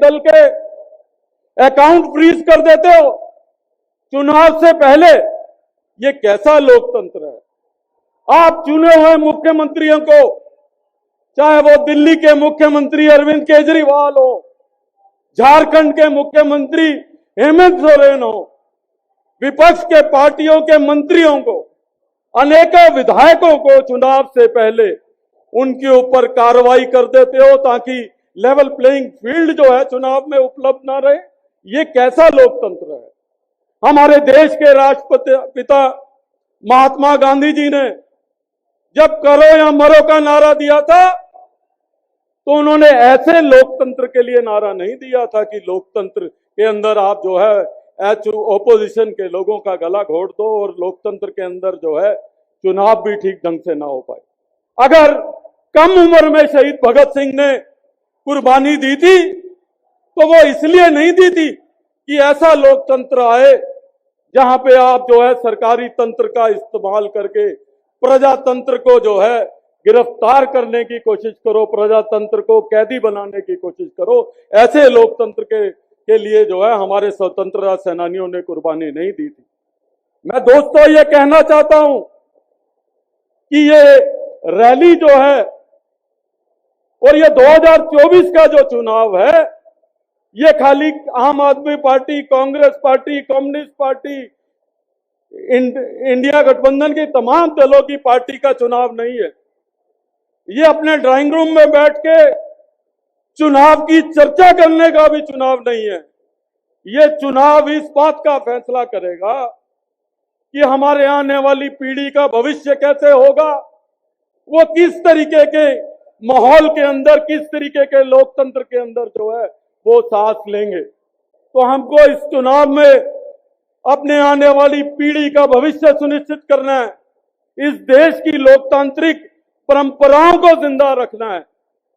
दल के account freeze कर देते हो चुनाव से पहले। ये कैसा लोकतंत्र है? आप चुने हुए मुख्यमंत्रियों को, चाहे वो दिल्ली के मुख्यमंत्री अरविंद केजरीवाल हो, झारखंड के मुख्यमंत्री हेमंत सोरेन हो, विपक्ष के पार्टियों के मंत्रियों को, अनेकों विधायकों को चुनाव से पहले उनके ऊपर कार्रवाई कर देते हो ताकि लेवल प्लेइंग फील्ड जो है चुनाव में उपलब्ध ना रहे। ये कैसा लोकतंत्र है? हमारे देश के राष्ट्रपिता महात्मा गांधी जी ने जब करो या मरो का नारा दिया था तो उन्होंने ऐसे लोकतंत्र के लिए नारा नहीं दिया था कि लोकतंत्र के अंदर आप जो है ओपोजिशन के लोगों का गला घोट दो और लोकतंत्र के अंदर जो है चुनाव भी ठीक ढंग से ना हो पाए। अगर कम उम्र में शहीद भगत सिंह ने कुर्बानी दी थी तो वो इसलिए नहीं दी थी कि ऐसा लोकतंत्र आए जहां पे आप जो है सरकारी तंत्र का इस्तेमाल करके प्रजातंत्र को जो है गिरफ्तार करने की कोशिश करो, प्रजातंत्र को कैदी बनाने की कोशिश करो। ऐसे लोकतंत्र के लिए जो है हमारे स्वतंत्रता सेनानियों ने कुर्बानी नहीं दी थी। मैं दोस्तों ये कहना चाहता हूं कि ये रैली जो है और ये 2024 का जो चुनाव है ये खाली आम आदमी party, Congress party, communist party, India गठबंधन की तमाम दलों की पार्टी का चुनाव नहीं है। ये अपने ड्राइंग रूम में बैठ के चुनाव की चर्चा करने का भी चुनाव नहीं है। ये चुनाव इस बात का फैसला करेगा कि हमारे आने वाली पीढ़ी का भविष्य कैसे होगा, वो किस तरीके के माहौल के अंदर, किस तरीके के लोकतंत्र के अंदर जो है वो सांस लेंगे। तो हमको इस चुनाव में अपने आने वाली पीढ़ी का भविष्य सुनिश्चित करना है, इस देश की लोकतांत्रिक परंपराओं को जिंदा रखना है।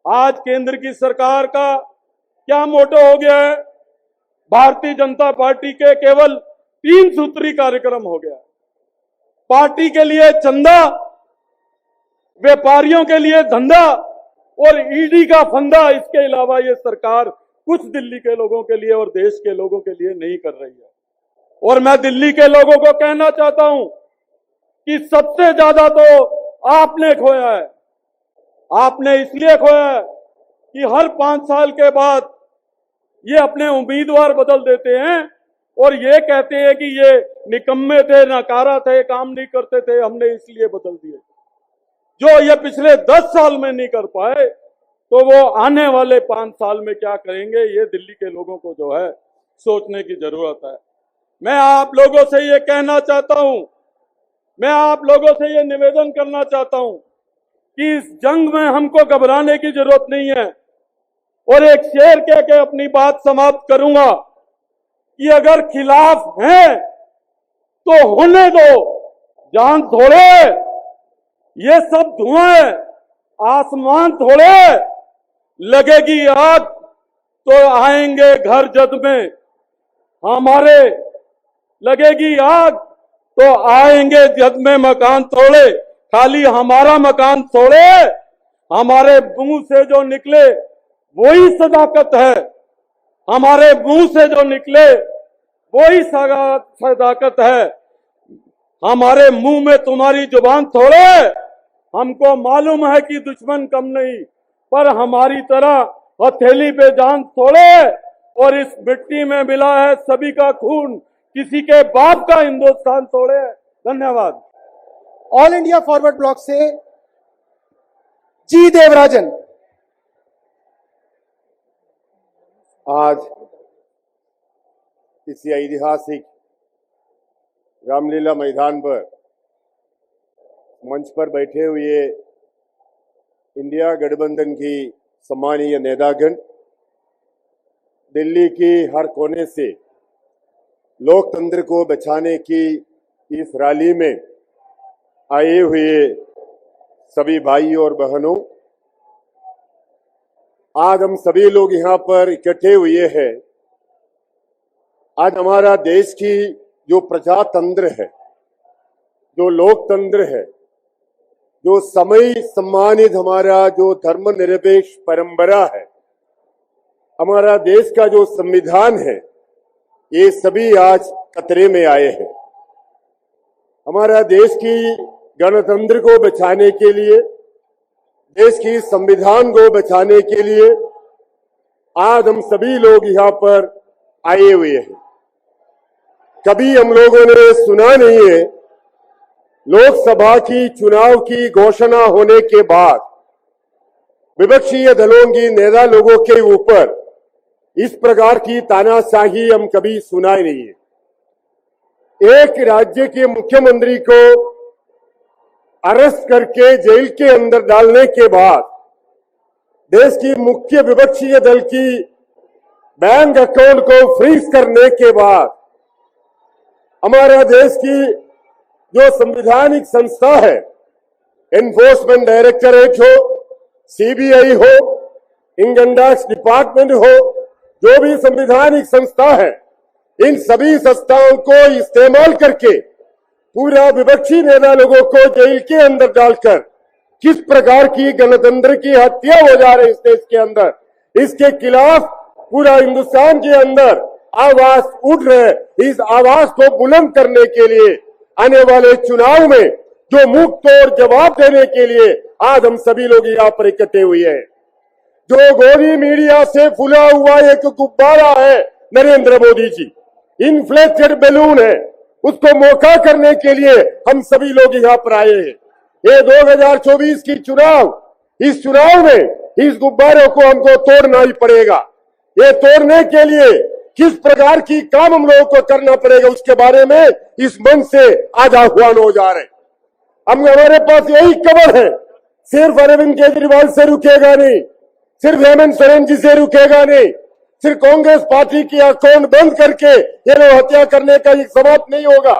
आज केंद्र की सरकार का क्या मोटो हो गया है? भारतीय जनता पार्टी के केवल 3 सूत्री कार्यक्रम हो गया। पार्टी के लिए चंदा, व्यापारियों के लिए धंधा और ईडी का फंदा। इसके अलावा ये सरकार कुछ दिल्ली के लोगों के लिए और देश के लोगों के लिए नहीं कर रही है। और मैं दिल्ली के लोगों को कहना चाहता हूं कि सबसे ज्यादा तो आपने खोया है। आपने इसलिए खोया है कि हर 5 साल के बाद ये अपने उम्मीदवार बदल देते हैं और ये कहते हैं कि ये निकम्मे थे, नकारा थे, काम नहीं करते थे, हमने इसलिए बदल दिए। जो ये पिछले 10 साल में नहीं कर पाए तो वो आने वाले 5 साल में क्या करेंगे, ये दिल्ली के लोगों को जो है सोचने की जरूरत है। मैं आप लोगों से ये कहना चाहता हूं, मैं आप लोगों से ये निवेदन करना चाहता हूं कि इस जंग में हमको घबराने की जरूरत नहीं है। और एक शेर कह के अपनी बात समाप्त करूंगा कि अगर खिलाफ हैं तो होने दो, जान थोड़े, ये सब धुआं है, आसमान थोड़े, लगेगी आग तो आएंगे घर जद में हमारे, लगेगी आग तो आएंगे जद में मकान तोड़े। खाली हमारा मकान तोड़े, हमारे मुंह से जो निकले वही सदाकत है, हमारे मुंह से जो निकले वही सदाकत है। हमारे मुंह में तुम्हारी जुबान थोड़े, हमको मालूम है कि दुश्मन कम नहीं, पर हमारी तरह हथेली पे जान थोड़े। और इस मिट्टी में मिला है सभी का खून, किसी के बाप का हिंदुस्तान तोड़े। धन्यवाद। ऑल इंडिया फॉरवर्ड ब्लॉक से जी देवराजन। आज इस ऐतिहासिक रामलीला मैदान पर मंच पर बैठे हुए इंडिया गठबंधन की सम्मानीय नेतागण, दिल्ली की हर कोने से लोकतंत्र को बचाने की इस रैली में आए हुए सभी भाइयों और बहनों, आज हम सभी लोग यहाँ पर इकट्ठे हुए हैं। आज हमारा देश की जो प्रजातंत्र है, जो लोकतंत्र है, जो समय सम्मानित हमारा जो धर्मनिरपेक्ष परंपरा है, हमारा देश का जो संविधान है, ये सभी आज खतरे में आए हैं। हमारा देश की गणतंत्र को बचाने के लिए, देश की संविधान को बचाने के लिए आज हम सभी लोग यहाँ पर आए हुए हैं। कभी हम लोगों ने सुना नहीं है, लोकसभा की चुनाव की घोषणा होने के बाद विपक्षी दलों की नेता लोगों के ऊपर इस प्रकार की तानाशाही हम कभी सुना ही नहीं है। एक राज्य के मुख्यमंत्री को अरेस्ट करके जेल के अंदर डालने के बाद देश की मुख्य विपक्षी दल की बैंक अकाउंट को फ्रीज करने के बाद हमारा देश की जो संवैधानिक संस्था है, एनफोर्समेंट डायरेक्टरेट हो, सीबीआई हो, इनकम टैक्स डिपार्टमेंट हो, जो भी संवैधानिक संस्था है, इन सभी संस्थाओं को इस्तेमाल करके पूरा विपक्षी नेता लोगों को जेल के अंदर डालकर किस प्रकार की गणतंत्र की हत्या हो जा रही है इस देश के अंदर, इसके खिलाफ पूरा हिंदुस्तान के अंदर आवाज उठ रहे। इस आवाज को बुलंद करने के लिए आने वाले चुनाव में जो मुंह तोड़ जवाब देने के लिए आज हम सभी लोग यहाँ पर इकट्ठे हुए हैं। जो गोदी मीडिया से फूला हुआ एक गुब्बारा है नरेंद्र मोदी जी, इन्फ्लेटेड बैलून है, उसको मौका करने के लिए हम सभी लोग यहाँ पर आए हैं। ये 2024 की चुनाव, इस चुनाव में इस गुब्बारे को हमको तोड़ना ही पड़ेगा। ये तोड़ने के लिए किस प्रकार की काम हम लोगों को करना पड़ेगा, उसके बारे में इस मंच से आज आह्वान हो जा रहे हैं। हमारे पास यही खबर है, सिर्फ अरविंद केजरीवाल से रुकेगा नहीं, सिर्फ हेमंत सोरेन जी से रुकेगा नहीं, सिर्फ कांग्रेस पार्टी की अकाउंट बंद करके ये लोग हत्या करने का एक समाप्त नहीं होगा।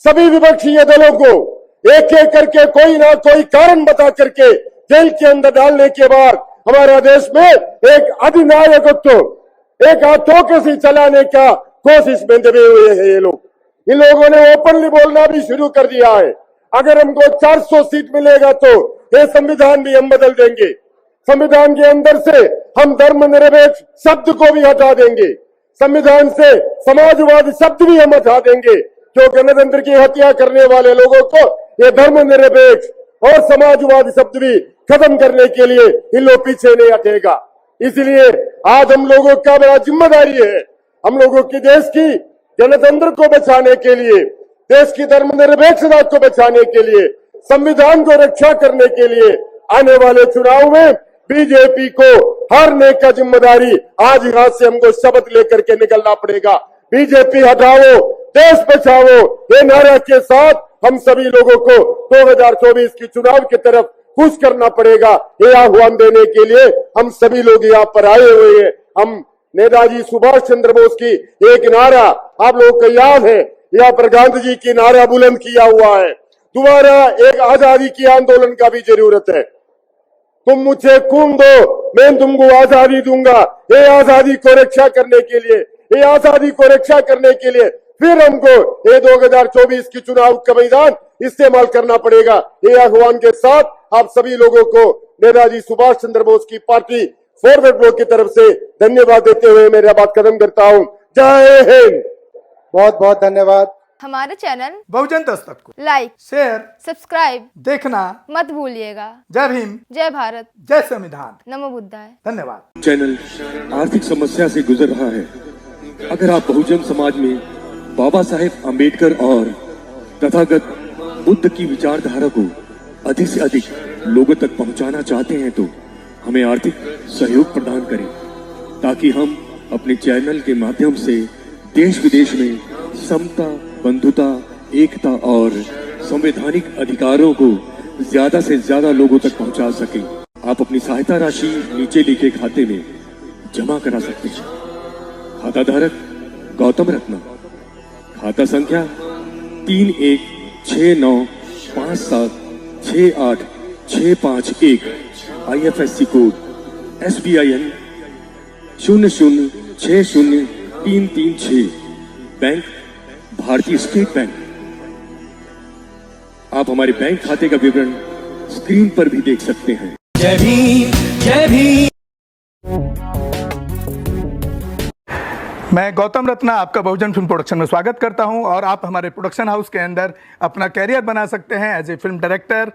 सभी विपक्षी दलों को एक एक करके कोई ना कोई कारण बता करके जेल के अंदर डालने के बाद हमारा देश में एक अधिनायकत्व, एक ऑटोक्रेसी चलाने का कोशिश में दबे हुए हैं ये लोग। इन लोगों ने ओपनली बोलना भी शुरू कर दिया है, अगर हमको 400 सीट मिलेगा तो ये संविधान भी हम बदल देंगे, संविधान के अंदर से हम धर्मनिरपेक्ष शब्द को भी हटा देंगे, संविधान से समाजवादी शब्द भी हम हटा देंगे। जो गणतंत्र की हत्या करने वाले लोगों को ये धर्मनिरपेक्ष और समाजवादी शब्द भी खत्म करने के लिए इन लोग पीछे नहीं हटेगा। इसलिए आज हम लोगों का बड़ा जिम्मेदारी है, हम लोगों की देश की गणतंत्र को बचाने के लिए, देश की धर्मनिरपेक्षता को बचाने के लिए, संविधान को रक्षा करने के लिए आने वाले चुनाव में बीजेपी को हारने का जिम्मेदारी आज यहाँ से हमको शपथ लेकर के निकलना पड़ेगा। बीजेपी हटाओ, देश बचाओ, ये नारा के साथ हम सभी लोगों को 2024 की चुनाव की तरफ पुश करना पड़ेगा। ये आह्वान देने के लिए हम सभी लोग यहाँ पर आए हुए हैं। हम नेताजी सुभाष चंद्र बोस की एक नारा आप लोगों को याद है, यहाँ पर गांधी जी की नारा बुलंद किया हुआ है। दोबारा एक आजादी की आंदोलन का भी जरूरत है। तुम मुझे खून दो, मैं तुमको आजादी दूंगा। ये आजादी को रक्षा करने के लिए, ये आजादी को रक्षा करने के लिए फिर हमको ये 2024 की चुनाव का मैदान इस्तेमाल करना पड़ेगा। ये आह्वान के साथ आप सभी लोगों को नेताजी सुभाष चंद्र बोस की पार्टी फॉरवर्ड ब्लॉक की तरफ से धन्यवाद देते हुए मेरा बात खत्म करता हूँ। जय हिंद। बहुत बहुत धन्यवाद। हमारे चैनल बहुजन दस्तक को लाइक, शेयर, सब्सक्राइब देखना मत भूलिएगा। जय भीम, जय भारत, जय संविधान, नमो बुद्धाय। धन्यवाद। चैनल आर्थिक समस्या से गुजर रहा है। अगर आप बहुजन समाज में बाबा साहेब आम्बेडकर और तथागत बुद्ध की विचारधारा को अधिक से अधिक लोगों तक पहुंचाना चाहते हैं तो हमें आर्थिक सहयोग प्रदान करें, ताकि हम अपने चैनल के माध्यम से देश विदेश में समता, बंधुता, एकता और संवैधानिक अधिकारों को ज्यादा से ज्यादा लोगों तक पहुंचा सकें। आप अपनी सहायता राशि नीचे लिखे खाते में जमा करा सकते हैं। खाता धारक गौतम रत्ना, खाता संख्या 316957686551, IFSC कोड SBIN 0060336, बैंक भारतीय स्टेट बैंक। आप हमारे बैंक खाते का विवरण स्क्रीन पर भी देख सकते हैं। जय भीम, जय भीम। मैं गौतम रत्ना आपका बहुजन फिल्म प्रोडक्शन में स्वागत करता हूं और आप हमारे प्रोडक्शन हाउस के अंदर अपना कैरियर बना सकते हैं as a film director,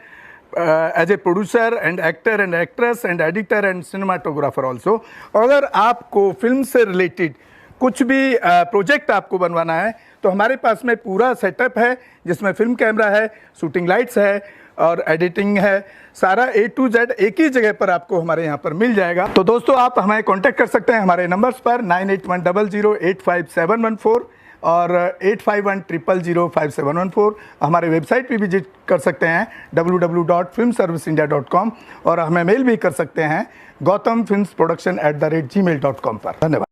as a producer and actor and actress and editor and cinematographer also. अगर आपको फिल्म से रिलेटेड कुछ भी प्रोजेक्ट आपको बनवाना है तो हमारे पास में पूरा सेटअप है, जिसमें फिल्म कैमरा है, शूटिंग लाइट्स है और एडिटिंग है। सारा A to Z एक ही जगह पर आपको हमारे यहाँ पर मिल जाएगा। तो दोस्तों आप हमें कांटेक्ट कर सकते हैं हमारे नंबर्स पर 9810085714 और 8510005714। हमारे वेबसाइट पे विजिट कर सकते हैं www.filmserviceindia.com और हमें मेल भी कर सकते हैं gautamfilmsproduction@gmail.com पर। धन्यवाद।